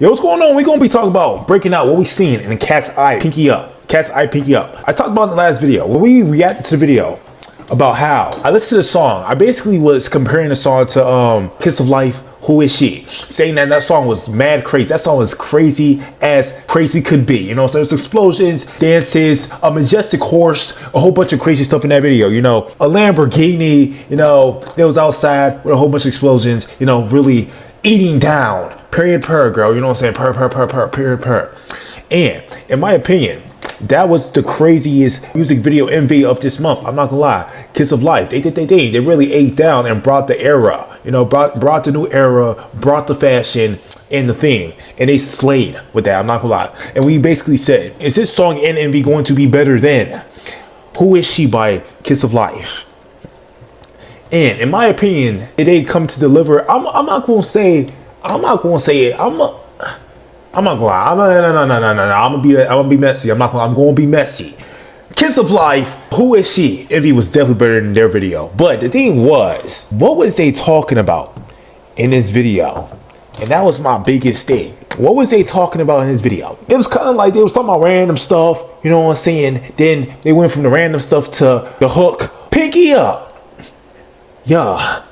Yo, what's going on? We're gonna be talking about breaking out what we seen in the KATSEYE Pinky Up. KATSEYE Pinky Up. I talked about in the last video when we reacted to the video about how I listened to the song. I basically was comparing the song to Kiss of Life, Who Is She? Saying that song was mad crazy. That song was crazy as crazy could be. You know, so there's explosions, dances, a majestic horse, a whole bunch of crazy stuff in that video. You know, a Lamborghini, you know, that was outside with a whole bunch of explosions, you know, really eating down. Period, per, girl. You know what I'm saying? Period, per. And in my opinion, that was the craziest music video MV of this month. I'm not gonna lie. Kiss of Life. They did their thing. They really ate down and brought the era. You know, brought the new era, brought the fashion and the thing. And they slayed with that. I'm not gonna lie. And we basically said, is this song and MV going to be better than Who Is She by Kiss of Life? And in my opinion, it ain't come to deliver. I'm not gonna say it. I'm not gonna lie. I'm gonna be messy. I'm gonna be messy. Kiss of Life, Who Is She? Envy was definitely better than their video. But the thing was, what was they talking about in this video? And that was my biggest thing. What was they talking about in this video? It was kind of like they was talking about random stuff. You know what I'm saying? Then they went from the random stuff to the hook. Pinky up. Yeah.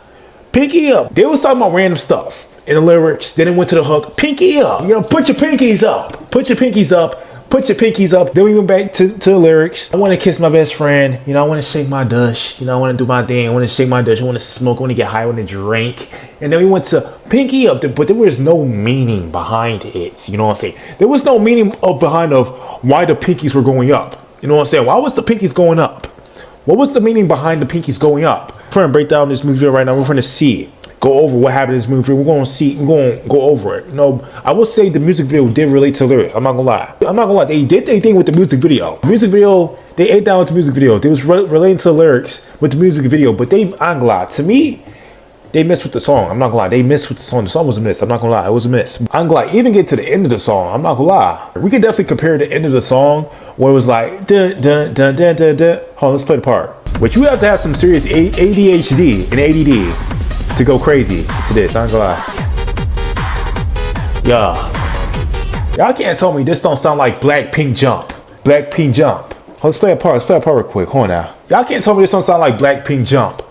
Pinky up. They was talking about random stuff in the lyrics. Then it went to the hook. Pinky up. You know, put your pinkies up. Put your pinkies up. Put your pinkies up. Then we went back to the lyrics. I want to kiss my best friend. You know, I want to shake my dush. You know, I want to do my thing. I want to shake my dush. I want to smoke. I want to get high. I want to drink. And then we went to pinky up. But there was no meaning behind it. You know what I'm saying? There was no meaning behind why the pinkies were going up. You know what I'm saying? Why was the pinkies going up? What was the meaning behind the pinkies going up? We're going to break down this movie video right now. We're going to go over what happened in this movie. We're going to go over it. You know, I will say the music video did relate to lyrics. I'm not gonna lie. They did their thing with the music video. The music video, they ate down with the music video. They was relating to the lyrics with the music video, but I'm not gonna lie. To me, they missed with the song. I'm not gonna lie. They missed with the song. The song was a miss. I'm not gonna lie. It was a miss. I'm gonna lie. Even get to the end of the song. I'm not gonna lie. We can definitely compare the end of the song where it was like dun dun dun dun dun dun. Hold on, let's play the part. But you have to have some serious ADHD and ADD to go crazy to this. I'm gonna lie. Y'all can't tell me this don't sound like Blackpink Jump. Blackpink Jump. Let's play a part. Let's play a part real quick. Hold on now. Y'all can't tell me this don't sound like Blackpink Jump.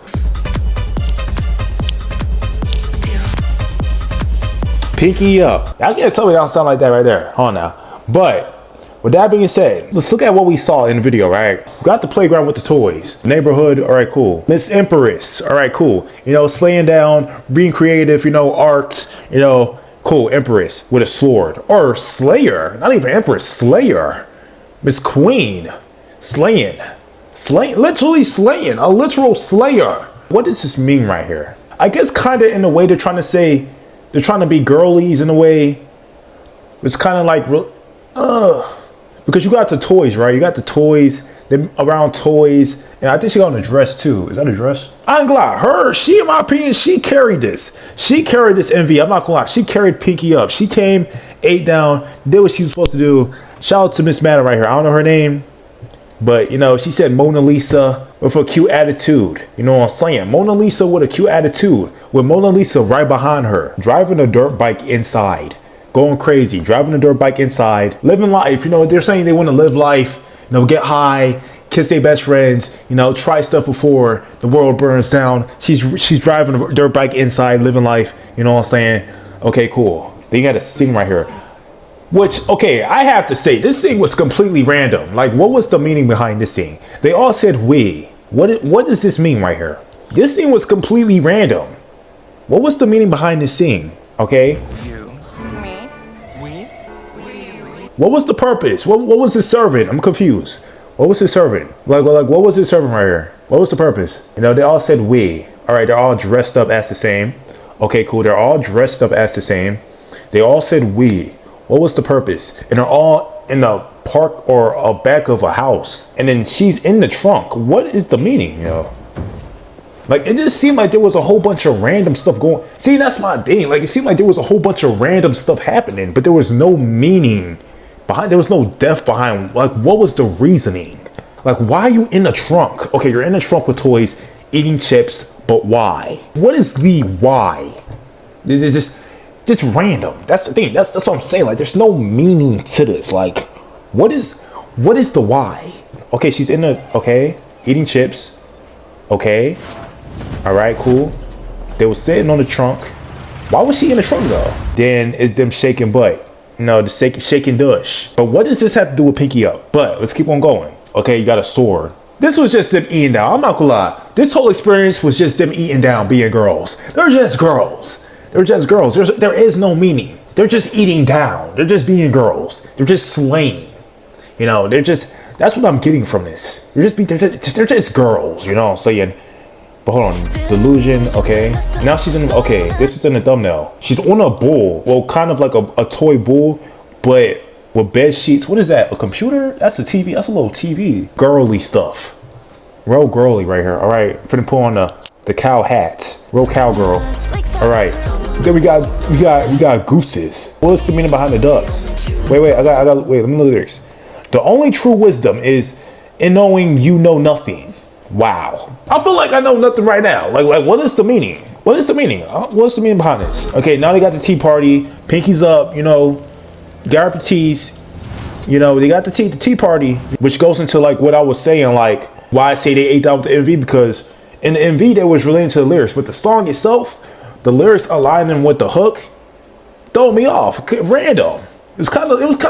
Pinky up. Y'all can't tell me that don't sound like that right there. Hold on now. But with that being said, let's look at what we saw in the video, right? We got the playground with the toys. Neighborhood, all right, cool. Miss Empress, all right, cool. You know, slaying down, being creative, you know, art, you know, cool. Empress with a sword. Or Slayer, not even Empress, Slayer. Miss Queen, slaying, literally slaying, a literal slayer. What does this mean right here? I guess kind of in a way they're trying to say, they're trying to be girlies in a way. It's kind of like, because you got the toys, right? You got the toys, then around toys, and I think she got on a dress too. Is that a dress? I ain't gonna lie. She, in my opinion, she carried this. She carried this MV. I'm not gonna lie. She carried Pinky up. She came, ate down, did what she was supposed to do. Shout out to Miss Madden right here. I don't know her name, but you know, she said Mona Lisa with a cute attitude. You know what I'm saying? Mona Lisa with a cute attitude, with Mona Lisa right behind her, driving a dirt bike inside. Going crazy, driving a dirt bike inside, living life. You know, they're saying they want to live life, you know, get high, kiss their best friends, you know, try stuff before the world burns down. She's driving a dirt bike inside, living life. You know what I'm saying? Okay, cool. They got a scene right here. Which, okay, I have to say, this scene was completely random. Like, what was the meaning behind this scene? They all said we. What does this mean right here? This scene was completely random. What was the meaning behind this scene? Okay? What was the purpose? What was it serving? I'm confused. What was it serving? Like what was it serving right here? What was the purpose? You know, they all said we. All right, they're all dressed up as the same. Okay, cool. They're all dressed up as the same. They all said we. What was the purpose? And they're all in the park or a back of a house. And then she's in the trunk. What is the meaning, you know? Like, it just seemed like there was a whole bunch of random stuff going. See, that's my thing. Like, it seemed like there was a whole bunch of random stuff happening, but there was no meaning behind. There was no depth behind. Like, what was the reasoning? Like, why are you in the trunk? Okay, you're in the trunk with toys, eating chips, but why? What is the why? It's just, just random. That's the thing. That's what I'm saying. Like, there's no meaning to this. Like, what is the why? Okay, she's in the, okay, eating chips. Okay, all right, cool. They was sitting on the trunk. Why was she in the trunk though? Then it's them shaking butt. No, the shaking dush. But what does this have to do with Pinky Up? But let's keep on going. Okay, you got a sword. This was just them eating down. I'm not gonna lie. This whole experience was just them eating down, being girls. They're just girls. They're just girls. There is no meaning. They're just eating down. They're just being girls. They're just slaying. You know, that's what I'm getting from this. They're just girls, you know what I'm saying? But hold on, delusion, okay. Now she's in, okay, this is in the thumbnail. She's on a bull, well, kind of like a toy bull, but with bed sheets. What is that, a computer? That's a TV, that's a little TV. Girly stuff. Real girly right here, all right. Finna put on the cow hat, real cowgirl. All right, then we got gooses. What's the meaning behind the ducks? Wait, wait, wait, let me look at this. The only true wisdom is in knowing you know nothing. Wow. I feel like I know nothing right now. Like what is the meaning? What is the meaning? What's the meaning behind this? Okay, now they got the tea party. Pinky's up, you know, got her teas. You know, they got the tea party, which goes into like what I was saying, like why I say they ate down with the MV, because in the MV they was relating to the lyrics, but the song itself, the lyrics aligning with the hook, throw me off. Random. It was kind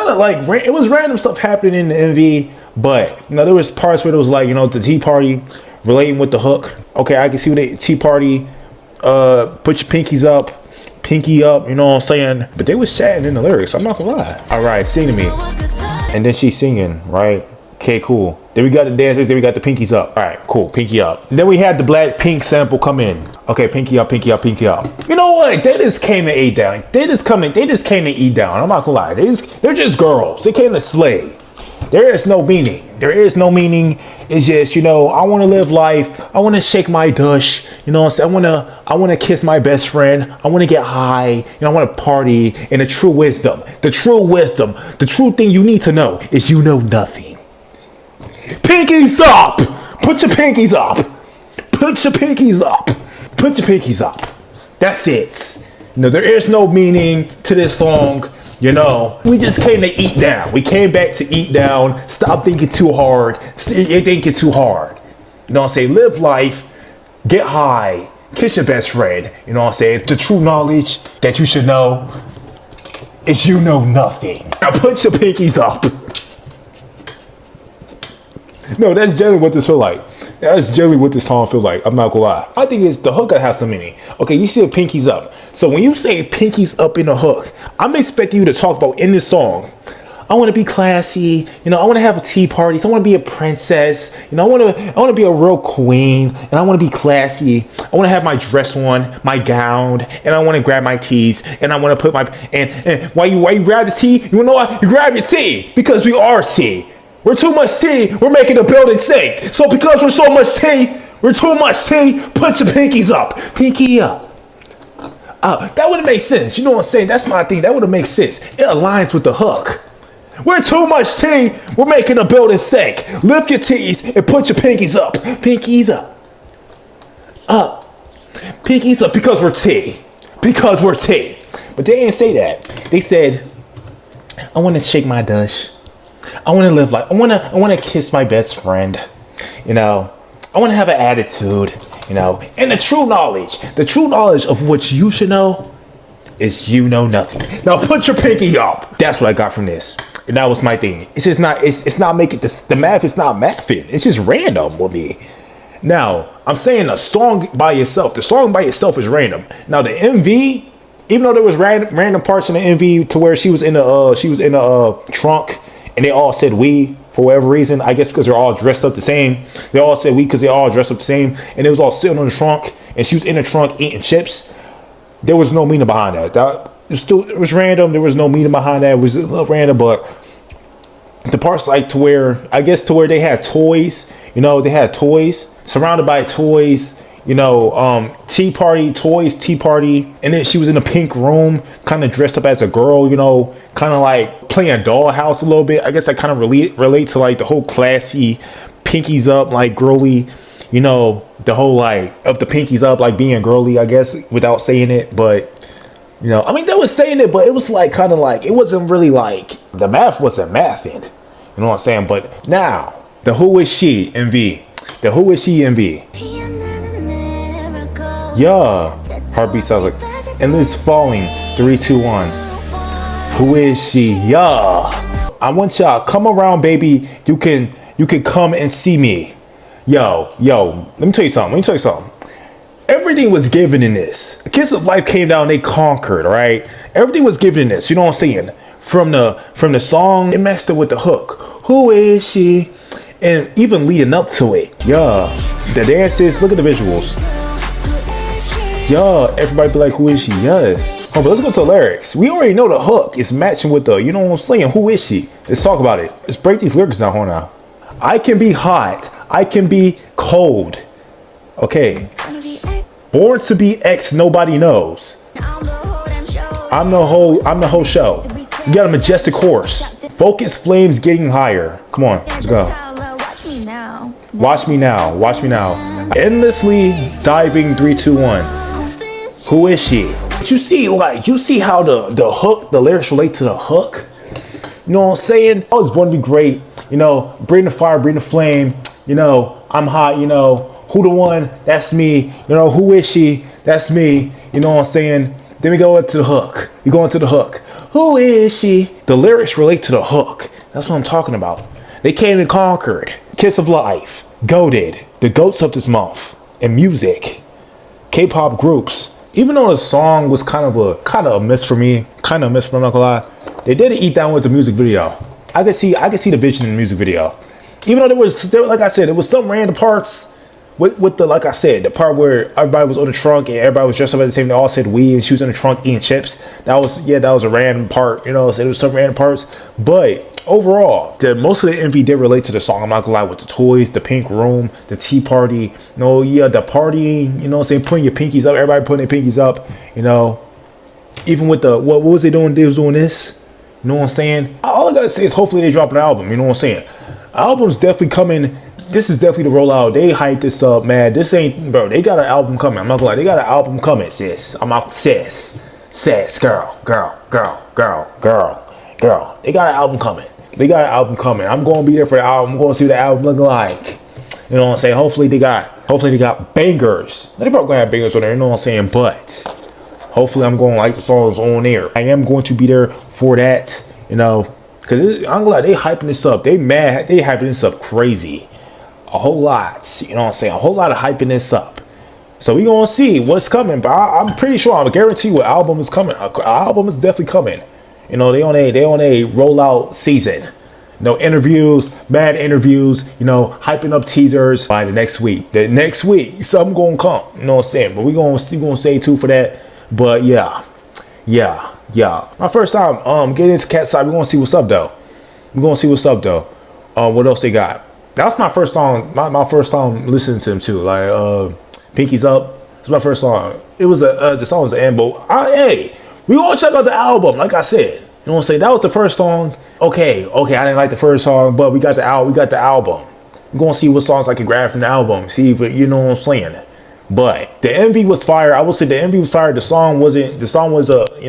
of like it was random stuff happening in the MV. But, you know, there was parts where it was like, you know, the tea party relating with the hook. Okay, I can see what the tea party, put your pinky up, you know what I'm saying? But they was chatting in the lyrics, I'm not gonna lie. All right, sing to me. And then she's singing, right? Okay, cool. Then we got the dancers, then we got the pinkies up. All right, cool, pinky up. And then we had the BLACKPINK sample come in. Okay, pinky up, pinky up, pinky up. You know what? They just came to eat down. They just came to eat down. I'm not gonna lie. They're just girls. They came to slay. There is no meaning. There is no meaning. It's just, you know, I want to live life. I want to shake my dush. You know what I'm saying? I want to kiss my best friend. I want to get high. You know, I want to party. And the true wisdom, the true thing you need to know is you know nothing. Pinkies up. Put your pinkies up. Put your pinkies up. Put your pinkies up. That's it. You know, there is no meaning to this song. You know, we just came to eat down. We came back to eat down. Stop thinking too hard. You're thinking too hard. You know what I'm saying? Live life. Get high. Kiss your best friend. You know what I'm saying? The true knowledge that you should know is you know nothing. Now put your pinkies up. No, that's generally what this feel like. That's generally what this song feel like. I'm not gonna lie. I think it's the hook gotta have some meaning. Okay, you see the pinkies up. So when you say pinkies up in the hook, I'm expecting you to talk about in this song, I want to be classy. You know, I want to have a tea party. So I want to be a princess. You know, I want to be a real queen, and I want to be classy. I want to have my dress on, my gown, and I want to grab my teas, and I want to put my and why you grab the tea? You know what? You grab your tea because we are tea. We're too much tea. We're making the building sink. So because we're so much tea, we're too much tea. Put your pinkies up. Pinky up. That would make sense. You know what I'm saying? That's my thing. That would make sense. It aligns with the hook. We're too much tea. We're making the building sink. Lift your teas and put your pinkies up. Pinkies up. Up. Pinkies up because we're tea. Because we're tea. But they didn't say that. They said, I want to shake my dush. I want to live life. I want to kiss my best friend. You know, I want to have an attitude. You know, and the true knowledge of what you should know is you know nothing. Now put your pinky up. That's what I got from this. And that was my thing. It's just not, it's not making this, the math is not mathing. It's just random with me. Now, I'm saying a song by itself. The song by itself is random. Now the MV, even though there was random parts in the MV to where she was in the trunk and they all said we. For whatever reason, I guess because they're all dressed up the same. They all said we because they all dressed up the same. And it was all sitting on the trunk. And she was in the trunk eating chips. There was no meaning behind that. It was random. There was no meaning behind that. It was a little random. But the parts like to where they had toys. You know, they had toys. Surrounded by toys. You know, tea party, toys, tea party. And then she was in a pink room, kind of dressed up as a girl, you know, kind of like playing dollhouse a little bit. I guess I kind of relate to like the whole classy pinkies up, like girly, you know, the whole like of the pinkies up, like being girly, I guess, without saying it. But You know, I mean, they was saying it, but it was like kind of like, it wasn't really like, the math wasn't mathing. You know what I'm saying? But now, the Who Is She MV. The Who Is She MV. Yeah. Heartbeat sounds like, Endless Falling, 3, 2, 1. Who is she? Yeah. I want y'all, come around, baby. You can come and see me. Yo, let me tell you something. Everything was given in this. The Kiss of Life came down, they conquered, right? Everything was given in this, you know what I'm saying? From the song, it messed up with the hook. Who is she? And even leading up to it. Yeah. The dances, look at the visuals. Yeah, everybody be like, who is she? Yes. Oh, but let's go to the lyrics. We already know the hook is matching with the, you know what I'm saying? Who is she? Let's talk about it. Let's break these lyrics down. Hold on. I can be hot. I can be cold. Okay. Born to be X, nobody knows. I'm the whole show. You got a majestic horse. Focus flames getting higher. Come on, let's go. Watch me now. Watch me now. Endlessly diving 3, 2, 1. Who is she? You see, like, you see how the hook, the lyrics relate to the hook? You know what I'm saying? I was born to be great. You know, bring the fire, bring the flame. You know, I'm hot, you know. Who the one? That's me. You know, who is she? That's me. You know what I'm saying? Then we go into the hook. You go into the hook. Who is she? The lyrics relate to the hook. That's what I'm talking about. They came and conquered. Kiss of Life. Goated. The goats of this month. And music. K-pop groups. Even though the song was kind of a miss for me. I'm not gonna lie. They did eat down with the music video. I could see the vision in the music video. Even though there was, like I said, there was some random parts with the, like I said, the part where everybody was on the trunk and everybody was dressed up at the same. They all said we, and she was in the trunk eating chips. That was a random part. You know, so there was some random parts. But overall, most of the MV did relate to the song. I'm not gonna lie, with the toys, the pink room, the tea party. You know, the partying. You know what I'm saying? Putting your pinkies up. Everybody putting their pinkies up. You know, even with the what was they doing? They was doing this. You know what I'm saying? All I gotta say is hopefully they drop an album. You know what I'm saying? Album's definitely coming. This is definitely the rollout. They hyped this up, man. This ain't, bro. They got an album coming. I'm not gonna lie. They got an album coming, sis. I'm out, sis, girl. They got an album coming. I'm gonna be there for the album. I'm gonna see what the album looking like. You know what I'm saying? Hopefully they got bangers. They probably gonna have bangers on there. You know what I'm saying? But hopefully I'm gonna like the songs on there. I am going to be there for that. You know, because I'm glad they hyping this up. They hyping this up crazy. A whole lot, you know what I'm saying? A whole lot of hyping this up. So we gonna see what's coming, but I'm pretty sure, I'm guarantee you, an album is coming. An album is definitely coming. You know, they on a rollout season. You know, interviews, mad interviews. You know, hyping up teasers by the next week. Something gonna come. You know what I'm saying? But we gonna stay tuned for that. But yeah. My first time getting into KATSEYE. We gonna see what's up though. What else they got? That was my first song. My first time listening to them too. Like Pinkies Up. It's my first song. It was the song was the end, but hey, we gonna check out the album. Like I said, you know what I'm saying? That was the first song. Okay. I didn't like the first song, but we got the album. We're gonna see what songs I can grab from the album. See if you know what I'm saying. But the MV was fire. I will say the MV was fire. The song was you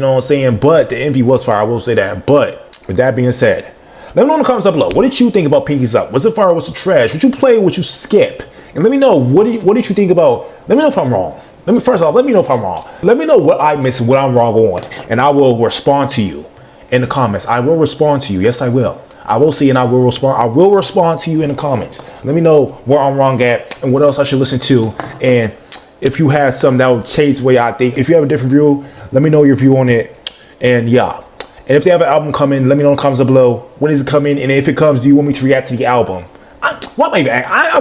know what I'm saying. But the MV was fire. I will say that. But with that being said, let me know in the comments down below. What did you think about Pinkies Up? Was it fire? Was it trash? Would you play? Would you skip? And let me know what did you think about. Let me know if I'm wrong. Let me know if I'm wrong. Let me know what I missed, what I'm wrong on, and I will respond to you in the comments. I will respond to you. Yes, I will. I will see and I will respond. I will respond to you in the comments. Let me know where I'm wrong at and what else I should listen to. And if you have something that will change the way I think. If you have a different view, let me know your view on it. And yeah. And if they have an album coming, let me know in the comments below. When is it coming? And if it comes, do you want me to react to the album? I'm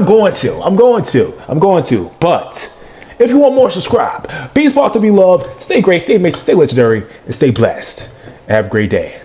going to. But if you want more, subscribe. Be inspired to be loved. Stay great, stay amazing, stay legendary, and stay blessed. Have a great day.